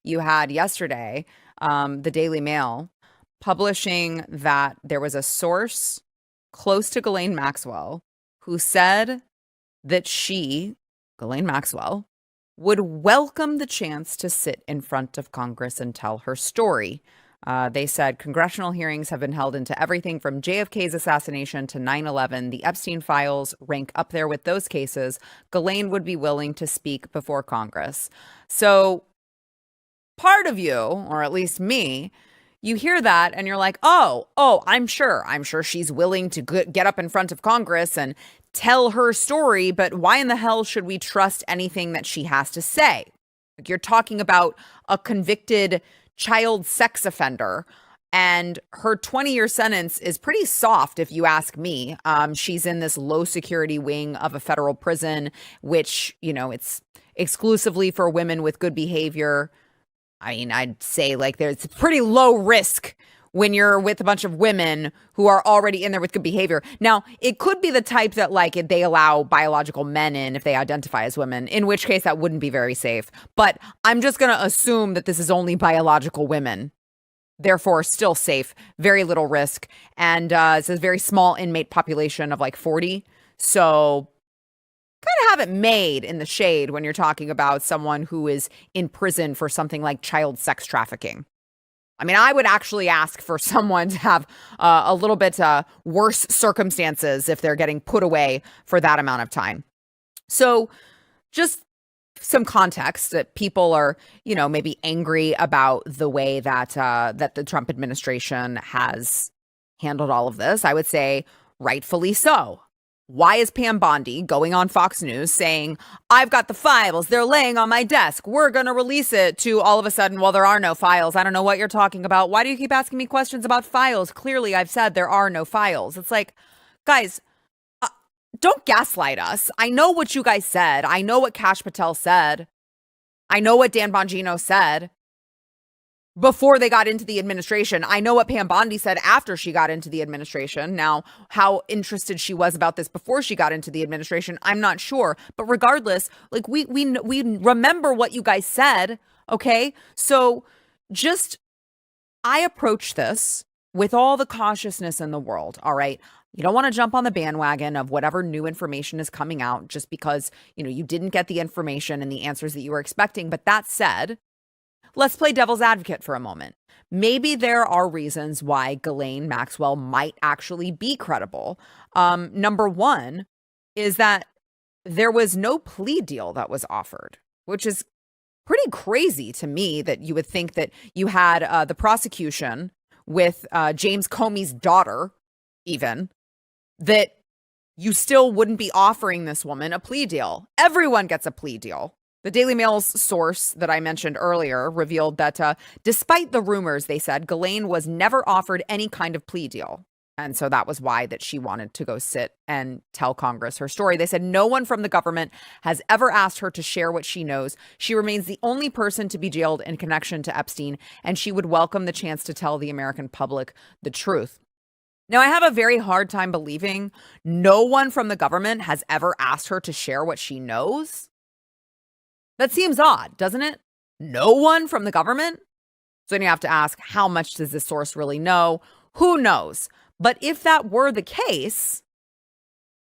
you had yesterday, the Daily Mail publishing that there was a source close to Ghislaine Maxwell who said that she, Ghislaine Maxwell, would welcome the chance to sit in front of Congress and tell her story. They said congressional hearings have been held into everything from JFK's assassination to 9/11. The Epstein files rank up there with those cases. Ghislaine would be willing to speak before Congress. So part of you, or at least me, you hear that and you're like, oh, I'm sure she's willing to get up in front of Congress and tell her story. But why in the hell should we trust anything that she has to say? Like, you're talking about a convicted child sex offender, and her 20-year sentence is pretty soft, if you ask me. She's in this low security wing of a federal prison, which, it's exclusively for women with good behavior. I mean, I'd say like there's pretty low risk when you're with a bunch of women who are already in there with good behavior. Now, it could be the type that like they allow biological men in if they identify as women, in which case that wouldn't be very safe. But I'm just going to assume that this is only biological women. Therefore, still safe, very little risk. And it's a very small inmate population of like 40. So kind of have it made in the shade when you're talking about someone who is in prison for something like child sex trafficking. I mean, I would actually ask for someone to have a little bit worse circumstances if they're getting put away for that amount of time. So just some context that people are, maybe angry about the way that that the Trump administration has handled all of this. I would say rightfully so. Why is Pam Bondi going on Fox News saying, I've got the files, they're laying on my desk, we're going to release it, to all of a sudden, well, there are no files. I don't know what you're talking about. Why do you keep asking me questions about files? Clearly, I've said there are no files. It's like, guys, don't gaslight us. I know what you guys said. I know what Kash Patel said. I know what Dan Bongino said before they got into the administration. I know what Pam Bondi said after she got into the administration. Now, how interested she was about this before she got into the administration, I'm not sure. But regardless, like we remember what you guys said, okay? So I approach this with all the cautiousness in the world, all right? You don't want to jump on the bandwagon of whatever new information is coming out just because, you didn't get the information and the answers that you were expecting. But that said, let's play devil's advocate for a moment. Maybe there are reasons why Ghislaine Maxwell might actually be credible. Number one is that there was no plea deal that was offered, which is pretty crazy to me, that you would think that you had the prosecution with James Comey's daughter, even, that you still wouldn't be offering this woman a plea deal. Everyone gets a plea deal. The Daily Mail's source that I mentioned earlier revealed that despite the rumors, they said Ghislaine was never offered any kind of plea deal. And so that was why that she wanted to go sit and tell Congress her story. They said no one from the government has ever asked her to share what she knows. She remains the only person to be jailed in connection to Epstein, and she would welcome the chance to tell the American public the truth. Now, I have a very hard time believing no one from the government has ever asked her to share what she knows. That seems odd, doesn't it? No one from the government? So then you have to ask, how much does this source really know? Who knows? But if that were the case,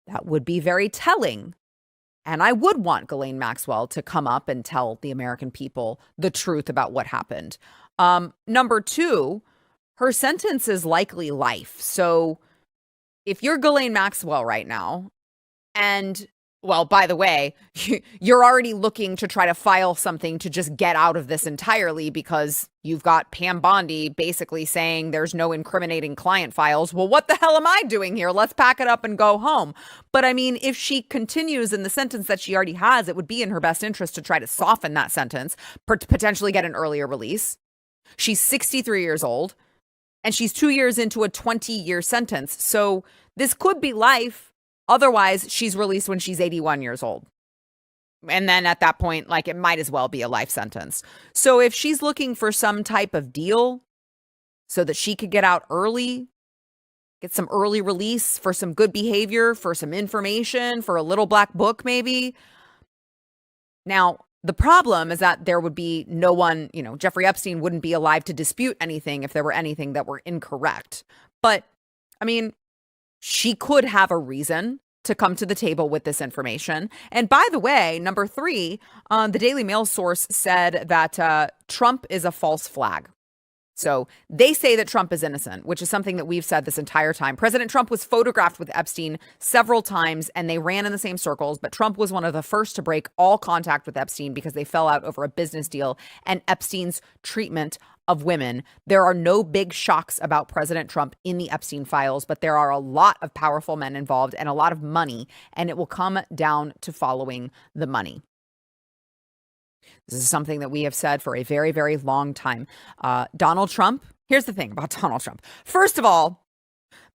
that would be very telling. And I would want Ghislaine Maxwell to come up and tell the American people the truth about what happened. Number two, her sentence is likely life. So if you're Ghislaine Maxwell right now, and well, by the way, you're already looking to try to file something to just get out of this entirely because you've got Pam Bondi basically saying there's no incriminating client files. Well, what the hell am I doing here? Let's pack it up and go home. But I mean, if she continues in the sentence that she already has, it would be in her best interest to try to soften that sentence, potentially get an earlier release. She's 63 years old and she's 2 years into a 20-year sentence. So this could be life. Otherwise, she's released when she's 81 years old. And then at that point, like, it might as well be a life sentence. So if she's looking for some type of deal so that she could get out early, get some early release for some good behavior, for some information, for a little black book maybe. Now, The problem is that there would be no one, Jeffrey Epstein wouldn't be alive to dispute anything if there were anything that were incorrect. But I mean, she could have a reason to come to the table with this information. And by the way, number 3, the Daily Mail source said that Trump is a false flag. So they say that Trump is innocent, which is something that we've said this entire time. President Trump was photographed with Epstein several times and they ran in the same circles, but Trump was one of the first to break all contact with Epstein because they fell out over a business deal and Epstein's treatment of women. There are no big shocks about President Trump in the Epstein files, but there are a lot of powerful men involved and a lot of money, and it will come down to following the money. This is something that we have said for a very, very long time. Donald Trump, here's the thing about Donald Trump. First of all,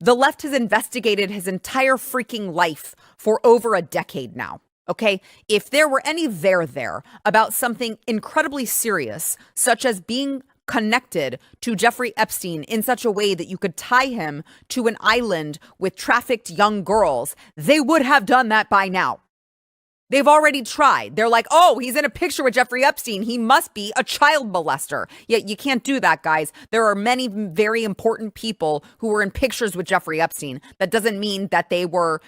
the left has investigated his entire freaking life for over a decade now. Okay, if there were any there about something incredibly serious, such as being connected to Jeffrey Epstein in such a way that you could tie him to an island with trafficked young girls, they would have done that by now. They've already tried. They're like, oh, he's in a picture with Jeffrey Epstein. He must be a child molester. Yet you can't do that, guys. There are many very important people who were in pictures with Jeffrey Epstein. That doesn't mean that they were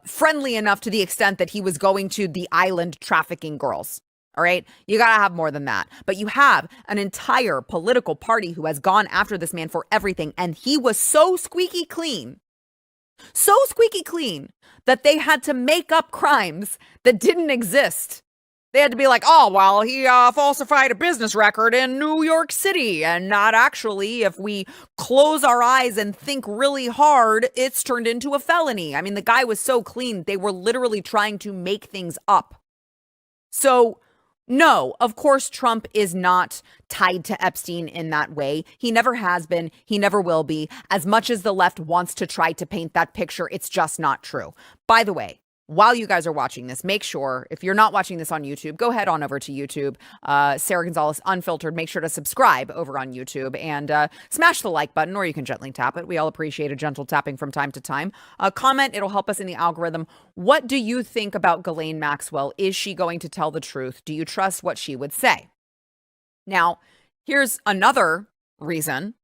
friendly enough to the extent that he was going to the island trafficking girls. All right. You got to have more than that. But you have an entire political party who has gone after this man for everything. And he was so squeaky clean that they had to make up crimes that didn't exist. They had to be like, oh, well, he falsified a business record in New York City. And not actually, if we close our eyes and think really hard, it's turned into a felony. I mean, the guy was so clean, they were literally trying to make things up. So no, of course, Trump is not tied to Epstein in that way. He never has been. He never will be. As much as the left wants to try to paint that picture, it's just not true. By the way, while you guys are watching this, make sure, if you're not watching this on YouTube, go head on over to YouTube, Sara Gonzales Unfiltered. Make sure to subscribe over on YouTube and smash the like button, or you can gently tap it. We all appreciate a gentle tapping from time to time. Comment, it'll help us in the algorithm. What do you think about Ghislaine Maxwell? Is she going to tell the truth? Do you trust what she would say? Now, here's another reason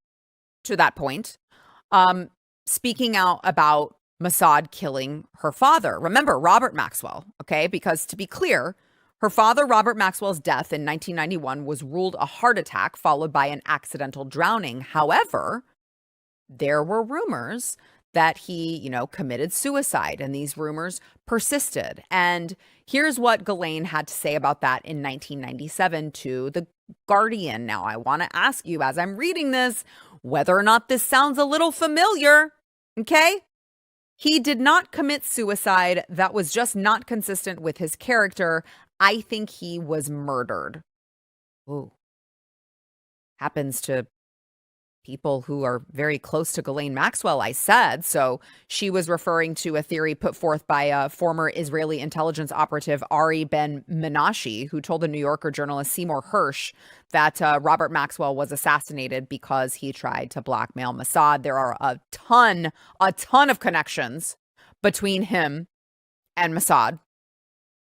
to that point. Speaking out about Mossad killing her father. Remember, Robert Maxwell, okay? Because to be clear, her father, Robert Maxwell's death in 1991 was ruled a heart attack followed by an accidental drowning. However, there were rumors that he, committed suicide, and these rumors persisted. And here's what Ghislaine had to say about that in 1997 to The Guardian. Now, I want to ask you, as I'm reading this, whether or not this sounds a little familiar, okay? He did not commit suicide. That was just not consistent with his character. I think he was murdered. Ooh. Happens to people who are very close to Ghislaine Maxwell, I said. So she was referring to a theory put forth by a former Israeli intelligence operative, Ari Ben Menashe, who told the New Yorker journalist Seymour Hersh that Robert Maxwell was assassinated because he tried to blackmail Mossad. There are a ton of connections between him and Mossad.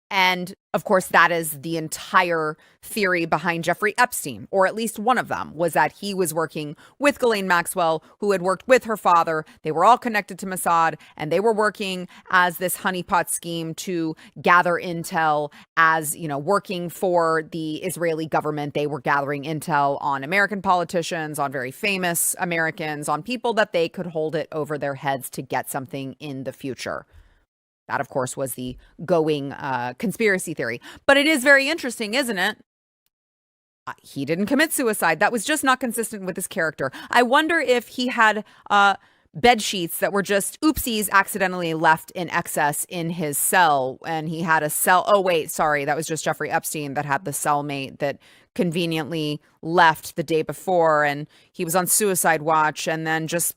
And of course, that is the entire theory behind Jeffrey Epstein, or at least one of them, was that he was working with Ghislaine Maxwell, who had worked with her father. They were all connected to Mossad, and they were working as this honeypot scheme to gather intel as, working for the Israeli government. They were gathering intel on American politicians, on very famous Americans, on people that they could hold it over their heads to get something in the future. That, of course, was the going conspiracy theory. But it is very interesting, isn't it? He didn't commit suicide. That was just not consistent with his character. I wonder if he had bed sheets that were just oopsies accidentally left in excess in his cell. And he had a cell. Oh, wait, sorry. That was just Jeffrey Epstein that had the cellmate that conveniently left the day before. And he was on suicide watch and then just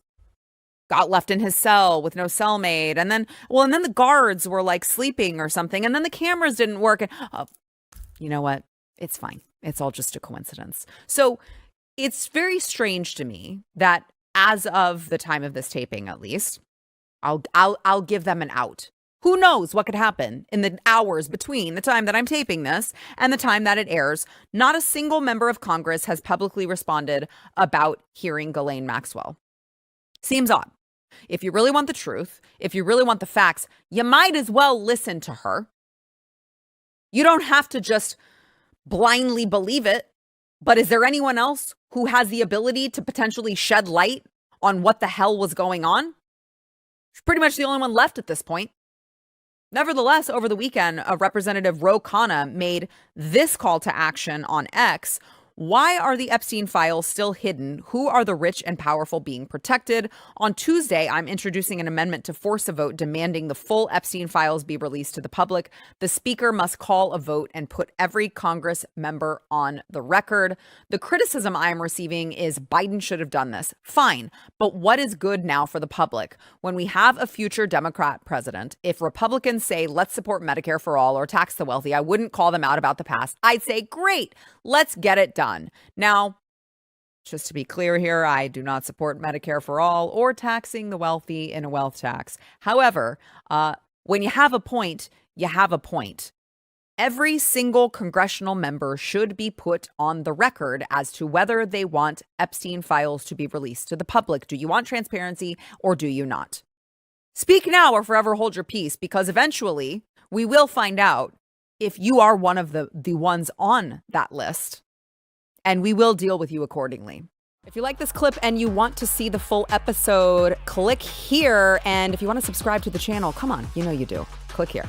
got left in his cell with no cellmate. And then the guards were like sleeping or something. And then the cameras didn't work. And you know what? It's fine. It's all just a coincidence. So it's very strange to me that as of the time of this taping, at least, I'll give them an out. Who knows what could happen in the hours between the time that I'm taping this and the time that it airs? Not a single member of Congress has publicly responded about hearing Ghislaine Maxwell. Seems odd. If you really want the truth, if you really want the facts, you might as well listen to her. You don't have to just blindly believe it. But is there anyone else who has the ability to potentially shed light on what the hell was going on? She's pretty much the only one left at this point. Nevertheless, over the weekend, Representative Ro Khanna made this call to action on X. Why are the Epstein files still hidden? Who are the rich and powerful being protected? On Tuesday, I'm introducing an amendment to force a vote demanding the full Epstein files be released to the public. The speaker must call a vote and put every Congress member on the record. The criticism I'm receiving is Biden should have done this. Fine. But what is good now for the public? When we have a future Democrat president, if Republicans say, let's support Medicare for all or tax the wealthy, I wouldn't call them out about the past. I'd say, great, let's get it done. Now, just to be clear here, I do not support Medicare for all or taxing the wealthy in a wealth tax. However, when you have a point, you have a point. Every single congressional member should be put on the record as to whether they want Epstein files to be released to the public. Do you want transparency or do you not? Speak now or forever hold your peace, because eventually we will find out if you are one of the ones on that list. And we will deal with you accordingly. If you like this clip and you want to see the full episode, click here. And if you want to subscribe to the channel, come on, you know you do. Click here.